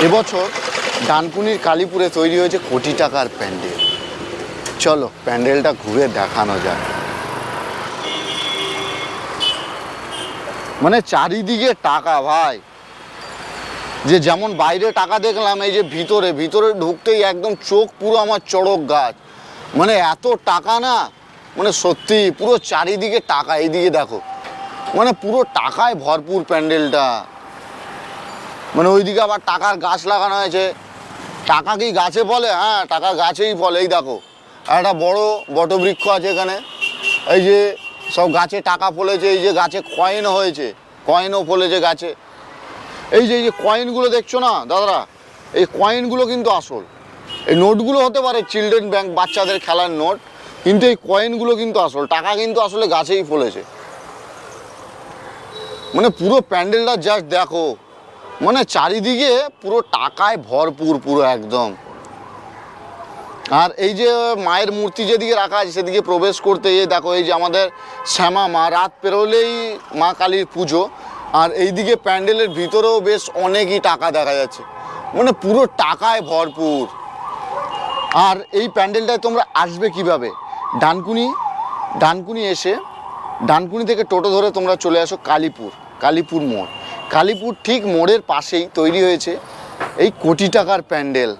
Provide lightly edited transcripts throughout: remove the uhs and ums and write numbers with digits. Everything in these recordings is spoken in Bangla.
এবছর ডানকুনির কালীপুরে তৈরি হয়েছে কোটি টাকার প্যান্ডেল। চলো প্যান্ডেলটা ঘুরে দেখানো যায়। মানে চারিদিকে টাকা ভাই, যে যেমন বাইরে টাকা দেখলাম, এই যে ভিতরে ভিতরে ঢুকতেই একদম চোখ পুরো আমার চড়ক গাছ। মানে এত টাকা না, মানে সত্যি পুরো চারিদিকে টাকা। এইদিকে দেখো, মানে পুরো টাকায় ভরপুর প্যান্ডেলটা। মানে ওইদিকে আবার টাকার গাছ লাগানো হয়েছে। টাকা কি গাছে ফলে? হ্যাঁ, টাকা গাছেই ফলে। এই দেখো, আর একটা বড় বটবৃক্ষ আছে এখানে। এই যে সব গাছে টাকা ফলেছে, এই যে গাছে কয়েনও হয়েছে, কয়েনও ফলেছে গাছে। এই যে কয়েনগুলো দেখছো না দাদারা, এই কয়েনগুলো কিন্তু আসল। এই নোটগুলো হতে পারে চিলড্রেন ব্যাংক, বাচ্চাদের খেলার নোট, কিন্তু এই কয়েনগুলো কিন্তু আসল। টাকা কিন্তু আসলে গাছেই ফলেছে। মানে পুরো প্যান্ডেলটা জাস্ট দেখো, মানে চারিদিকে পুরো টাকায় ভরপুর পুরো একদম। আর এই যে মায়ের মূর্তি যেদিকে রাখা আছে সেদিকে প্রবেশ করতে এই দেখো, এই যে আমাদের শ্যামা মা, রাত পেরোলেই মা কালীর পুজো। আর এইদিকে প্যান্ডেলের ভিতরেও বেশ অনেকই টাকা দেখা যাচ্ছে, মানে পুরো টাকায় ভরপুর। আর এই প্যান্ডেলটায় তোমরা আসবে কিভাবে? ডানকুনি এসে ডানকুনি থেকে টোটো ধরে তোমরা চলে আসো কালীপুর মোড়। কালীপুর ঠিক মোড়ের পাশেই তৈরি হয়েছে এই কোটি টাকার প্যান্ডেল।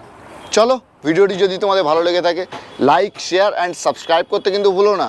চলো, ভিডিওটি যদি তোমাদের ভালো লেগে থাকে লাইক, শেয়ার অ্যান্ড সাবস্ক্রাইব করতে কিন্তু ভুলো না।